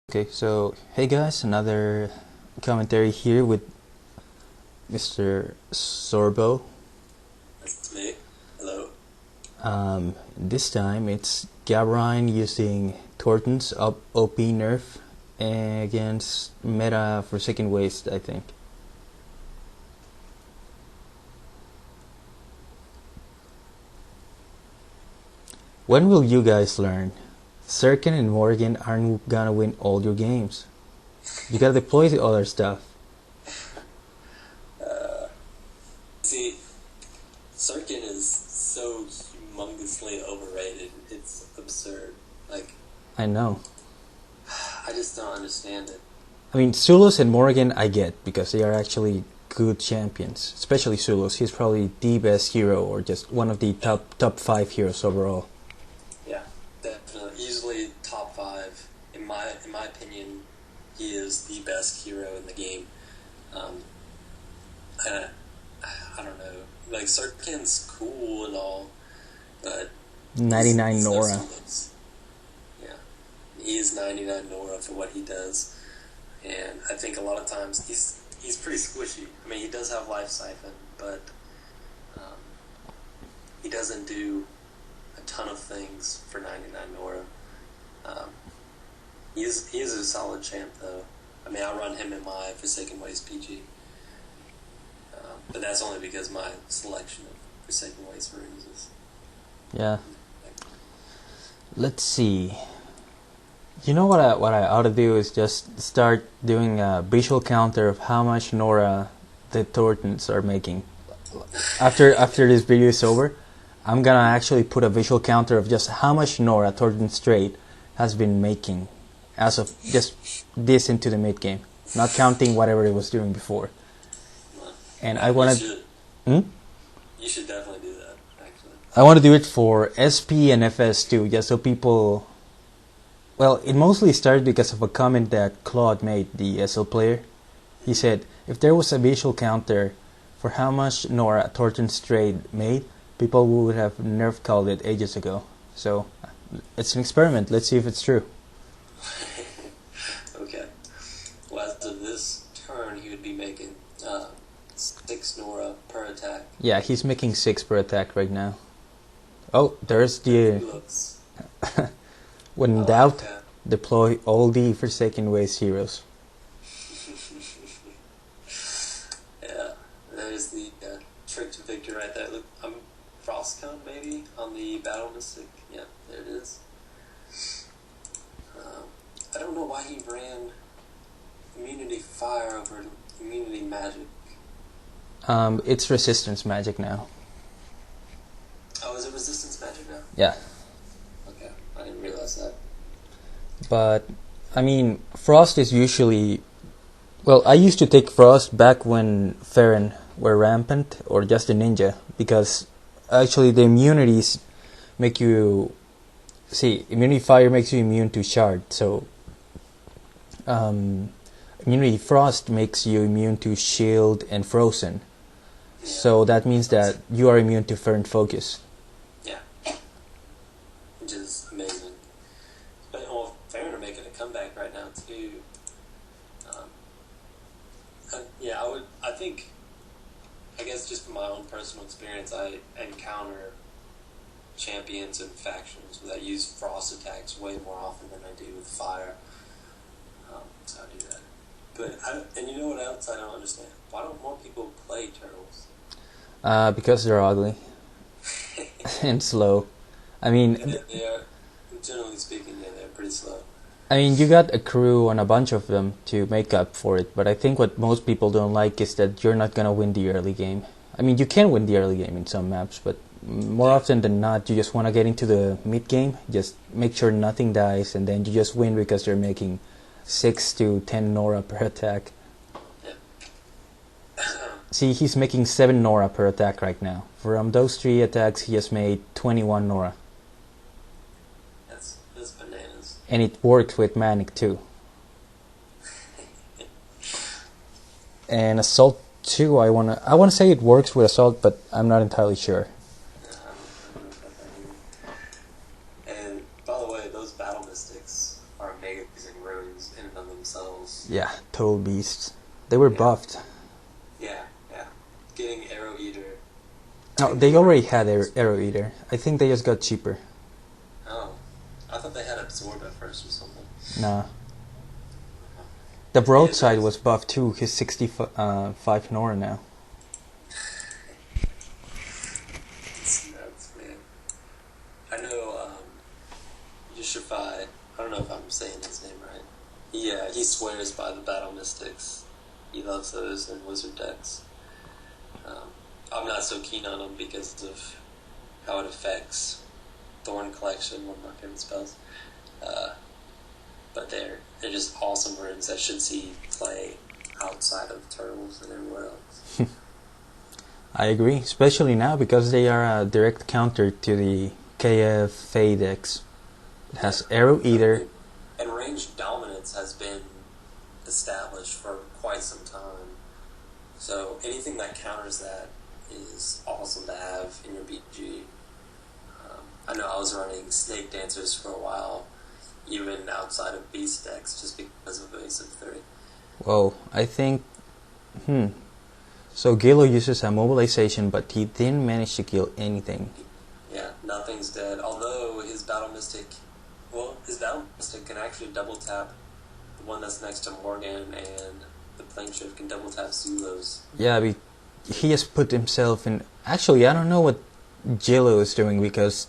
Okay, so hey guys, another commentary here with Mr. Zorboe. That's me. Hello. This time it's Gaverion using Tortun's OP nerf against meta for second waste, I think. When will you guys learn? Sirkin and Morgan aren't gonna win all your games. You gotta deploy the other stuff. See, Sirkin is so humongously overrated. It's absurd. Like, I know. I just don't understand it. I mean, Zulus and Morgan I get because they are actually good champions. Especially Zulus. He's probably the best hero or just one of the top 5 heroes overall. Yeah, definitely. Easily top 5. In my opinion, he is the best hero in the game. And I don't know. Like, Sirkin's cool and all, but 99 Nora. Yeah, he is 99 Nora for what he does. And I think a lot of times he's pretty squishy. I mean, he does have life siphon, but he doesn't do a ton of things for 99 Nora. He is a solid champ, though. I mean, I run him in my Forsaken Waste PG. But that's only because my selection of Forsaken Waste runes is... Yeah. Let's see. You know what I ought to do is just start doing a visual counter of how much Nora the Tortons are making. After this video is over, I'm gonna actually put a visual counter of just how much Nora Torton Straight has been making as of just this into the mid game, not counting whatever it was doing before. And I want to. You should definitely do that. Actually, I want to do it for SP and FS too, just so people. Well, it mostly started because of a comment that Claude made, the SL player. He said, if there was a visual counter for how much Nora Torton Straight made, people would have nerf called it ages ago. So, it's an experiment. Let's see if it's true. Okay. Well, after this turn, he would be making 6 Nora per attack. Yeah, he's making 6 per attack right now. Oh, there's the... When in doubt, deploy all the Forsaken Waste heroes. Yeah, there's the trick to victory right there. Look, I'm Frostcone maybe on the Battle Mystic. Yeah, there it is. I don't know why he ran Immunity Fire over Immunity Magic. It's Resistance Magic now. Oh, is it Resistance Magic now? Yeah. Okay, I didn't realize that. But, I mean, Frost is usually... Well, I used to take Frost back when Farron were rampant, or just a ninja, because actually the immunities make you... See, Immunity Fire makes you immune to Shard, so... Immunity Frost makes you immune to Shield and Frozen. Yeah. So that means that you are immune to Fervent Focus. Yeah. Which is amazing. But, well, Farron are making a comeback right now, too. Yeah, I guess just from my own personal experience, I encounter champions and factions that use Frost attacks way more often than I do with Fire. So I do that. But and you know what else I don't understand? Why don't more people play Turtles? Because they're ugly. And slow. I mean... They are, generally speaking, yeah, they're pretty slow. I mean, you got a crew on a bunch of them to make up for it, but I think what most people don't like is that you're not gonna win the early game. I mean, you can win the early game in some maps, but more often than not, you just want to get into the mid game, just make sure nothing dies, and then you just win because you're making 6 to 10 Nora per attack. Yeah. See, he's making 7 Nora per attack right now. From those 3 attacks, he has made 21 Nora. That's bananas. And it works with Manic too. And Assault too, I wanna say it works with Assault, but I'm not entirely sure. And by the way, those Battle Mystics are amazing runes, and animals. Yeah, total beasts. They were buffed. Yeah. Getting Arrow Eater. No, they already had Arrow Eater. I think they just got cheaper. Oh. I thought they had Absorb at first or something. Nah. The Broadside was buffed too. He's 65 Nora now. It's nuts, man. I know, Yushifai, I don't know if I'm saying his name right. He swears by the Battle Mystics. He loves those in Wizard decks. I'm not so keen on them because of how it affects Thorn Collection, one of my favorite spells. But they're just awesome runes that should see play outside of Turtles and everywhere else. I agree, especially now because they are a direct counter to the KF Fey decks. It has Arrow Eater. And range dominance has been established for quite some time. So anything that counters that is awesome to have in your BG. I know I was running Snake Dancers for a while, even outside of Beast decks, just because of Evasive 3. Whoa, I think... So Gillo uses a mobilization, but he didn't manage to kill anything. Yeah, nothing's dead. Although his Battle Mystic can actually double tap the one that's next to Morgan, and the Plane Shift can double tap Zulos. Yeah, he has put himself in... Actually, I don't know what Gillo is doing, because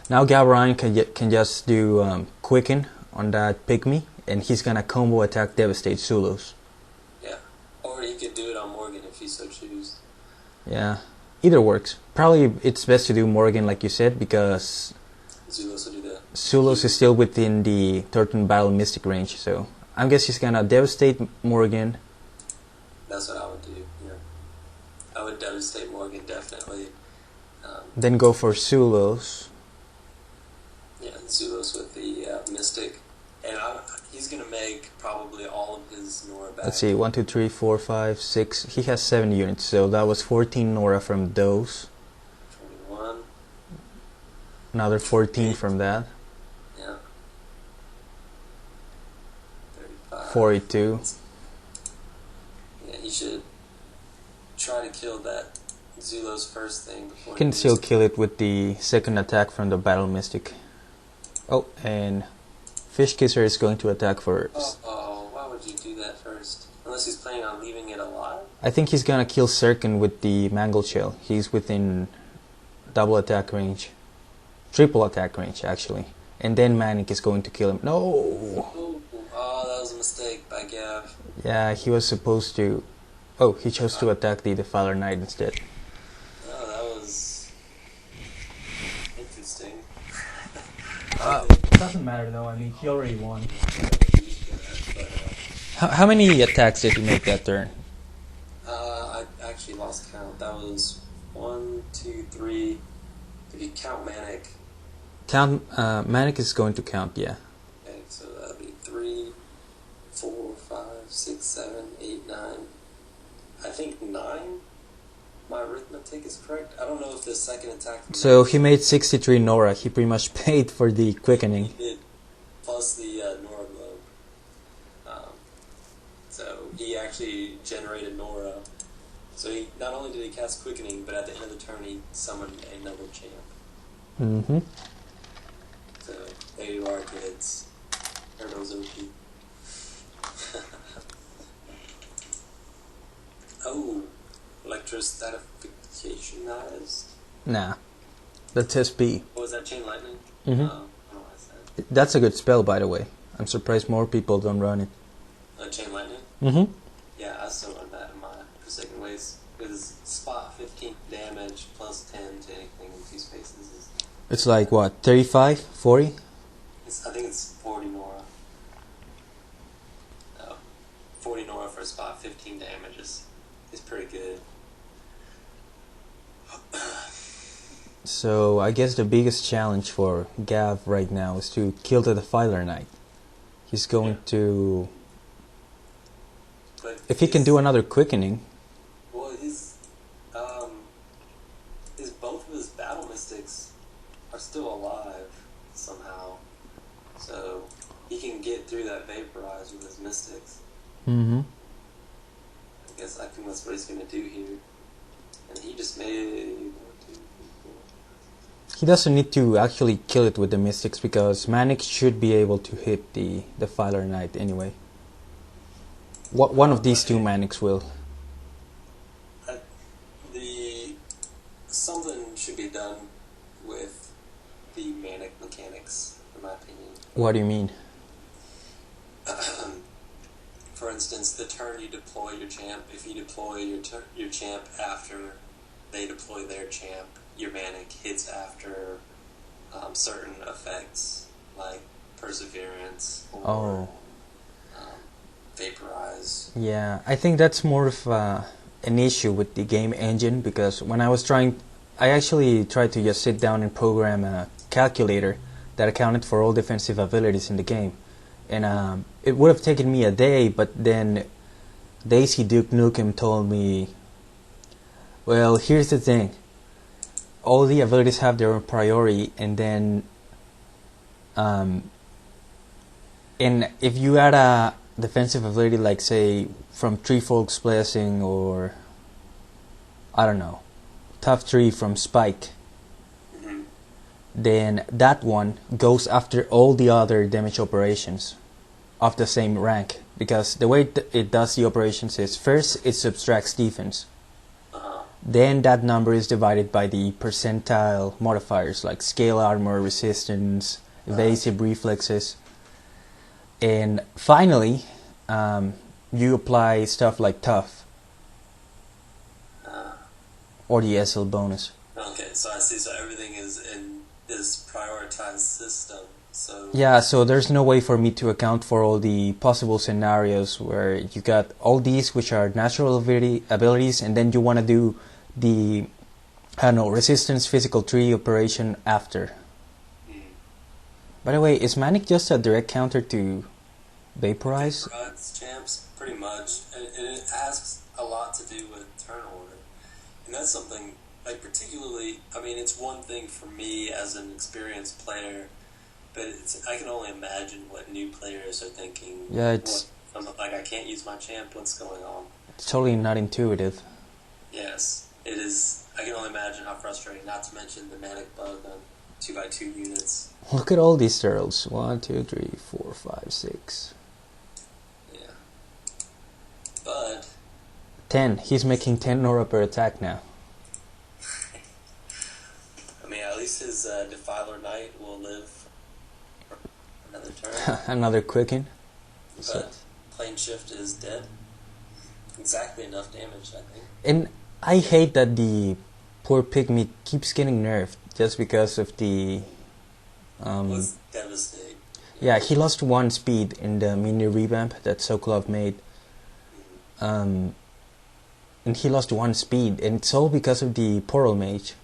now Gaverion can just do Quicken on that Pygmy, and he's gonna combo attack Devastate Zulos. Yeah, or he could do it on Morgan if he so choose. Yeah, either works. Probably it's best to do Morgan like you said, because Zulos will do that. Zulos is still within the Tortun Battle Mystic range, so I guess he's gonna Devastate Morgan. That's what I would do, yeah. I would Devastate Morgan, definitely. Then go for Zulos. Yeah, Zulos with the Mystic. And he's going to make probably all of his Nora back. Let's see, 1, 2, 3, 4, 5, 6. He has 7 units, so that was 14 Nora from those. 21. Another 14 from that. Yeah. 35. 42. Yeah, he should try to kill that Zulo's first thing before You can still kill it with the second attack from the Battle Mystic. Oh, and Fish Kisser is going to attack first. Oh, why would you do that first? Unless he's planning on leaving it alive? I think he's gonna kill Sirkin with the Mangle Shell. He's within double attack range. Triple attack range, actually. And then Manic is going to kill him. No! Oh, that was a mistake by Gav. Yeah, he was supposed to... Oh, he chose to attack the Defiler Knight instead. Oh, that was... interesting. Doesn't matter though, I mean, he already won. How many attacks did he make that turn? I actually lost count. That was 1, 2, 3. If you count Manic. Manic is going to count, yeah. Okay, so that'll be 3, 4, 5, 6, 7, 8, 9. I think 9. My arithmetic is correct. I don't know if the second attack... So he made 63 Nora. He pretty much paid for the quickening. He did. Plus the Nora Globe. So he actually generated Nora. So he not only did he cast Quickening, but at the end of the turn he summoned another champ. Mm-hmm. So there you are, kids. Turtles OP. Oh, electrostatificationized? Nah. That's SP. What was that, Chain Lightning? Mm-hmm. I don't know what I said. That's a good spell, by the way. I'm surprised more people don't run it. Chain Lightning? Mm-hmm. Yeah, I still run that in my Forsaken Ways. Because spot 15 damage plus 10 to anything in 2 spaces is... It's like, what, 35? 40? I think it's 40 Nora. 40 Nora for a spot 15 damage is pretty good. So, I guess the biggest challenge for Gav right now is to kill the Defiler Knight. He's going to... But If he can do another quickening... Well, both of his Battle Mystics are still alive somehow. So he can get through that Vaporize with his Mystics. Mm-hmm. I guess I think that's what he's going to do here. And he just made 1, 2, 3, 4. He doesn't need to actually kill it with the Mystics because Manic should be able to hit the Filer Knight anyway. One of these two Manics will. Something should be done with the Manic mechanics, in my opinion. What do you mean? For instance, the turn you deploy your champ, if you deploy your champ after they deploy their champ, your Manic hits after certain effects like Perseverance or Vaporize. Yeah, I think that's more of an issue with the game engine, because when I actually tried to just sit down and program a calculator that accounted for all defensive abilities in the game. And it would have taken me a day, but then Daisy Duke Nukem told me, well, here's the thing. All the abilities have their own priority, and then and if you add a defensive ability like, say, from Tree Folk's Blessing, or I don't know, Tough Tree from Spike, then that one goes after all the other damage operations of the same rank, because the way it does the operations is, first it subtracts defense, then that number is divided by the percentile modifiers like scale armor, resistance, evasive reflexes, and finally you apply stuff like tough or the SL bonus. Okay, so I see. So everything is in this prioritized system. So yeah, so there's no way for me to account for all the possible scenarios where you got all these which are natural abilities, and then you want to do the, I don't know, resistance physical tree operation after. By the way, is Manic just a direct counter to Vaporize? Vaporize champs, pretty much, and it asks a lot to do with turn order, and that's something, like, particularly, I mean, it's one thing for me as an experienced player, but I can only imagine what new players are thinking. Yeah, it's like, I can't use my champ, what's going on? It's totally not intuitive. Yes, it is. I can only imagine how frustrating, not to mention the Manic bug on 2x2 units. Look at all these turtles. 1, 2, 3, 4, 5, 6. Yeah. But 10. He's making 10 Nora per attack now. I mean, at least his Defiler Knight will live for another turn. Another quicken. But So. Plane Shift is dead. Exactly enough damage, I think. And I hate that the poor pygmy keeps getting nerfed just because of the Was devastating. yeah, he lost 1 speed in the mini revamp that Sokolov made. And he lost 1 speed, and it's all because of the Portal Mage.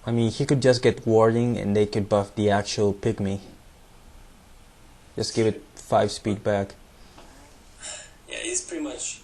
I mean, he could just get warding and they could buff the actual pygmy. Just give it 5 speed back. Yeah, he's pretty much,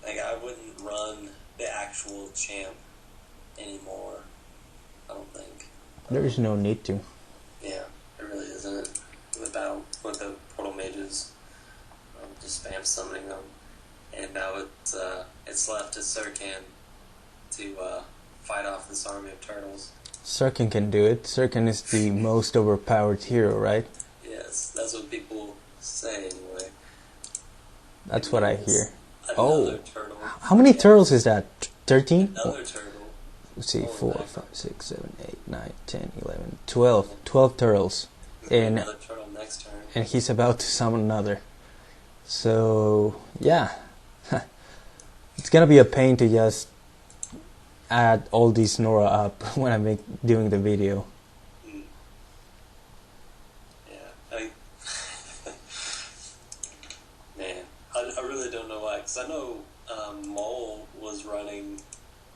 like, I wouldn't run the actual champ anymore, I don't think. There is no need to. Yeah, there really isn't. With the Portal Mages, just spam summoning them. And now it's left to Sirkan to fight off this army of turtles. Sirkan can do it. Sirkan is the most overpowered hero, right? Yes, that's what people say anyway. That's what I hear. Another turtle. How many turtles is that? 13? Another turtle. Let's see, 4, 5, 6, 7, 8, 9, 10, 11, 12. 12 turtles. And Another turtle next turn. and he's about to summon another. So, yeah. It's gonna be a pain to just add all these Nora up when I'm doing the video. Yeah, man, I really don't know why, because I know Mole was running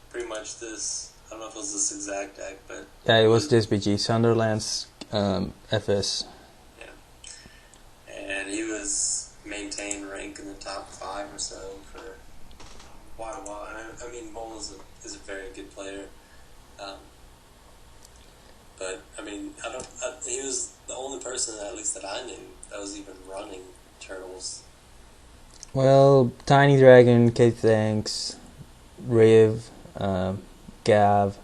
pretty much this, I don't know if it was this exact deck, but... Yeah, it was this BG, Sunderland's FS. Yeah. And he was maintained rank in the top 5 or so for quite a while. And I mean, Mole is a very good player. But, I mean, he was the only person person, at least that I knew, that was even running turtles. Well, Tiny Dragon, Kid Thanks, Riv, Gav,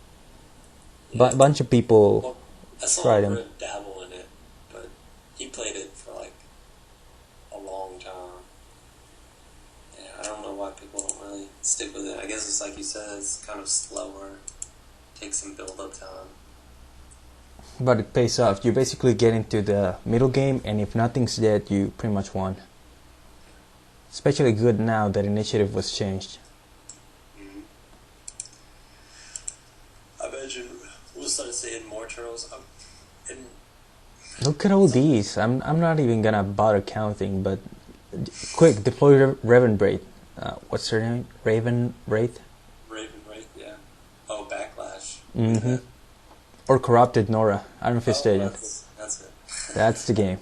Yeah. bunch of people Well, I saw tried him. Riv dabble in it, but he played it for like a long time. Yeah, I don't know why people don't really stick with it. I guess it's like you said, it's kind of slower, takes some build-up time. But it pays off. You basically get into the middle game, and if nothing's dead, you pretty much won. Especially good now that initiative was changed. Mm-hmm. I imagine we'll start seeing more turtles. Look at all these. I'm not even gonna bother counting, but quick, deploy Raven Braid. What's her name? Raven Wraith? Raven Wraith, yeah. Oh, Backlash. Mm-hmm. Or Corrupted Nora. I don't know if it's stated. That's it. That's the game.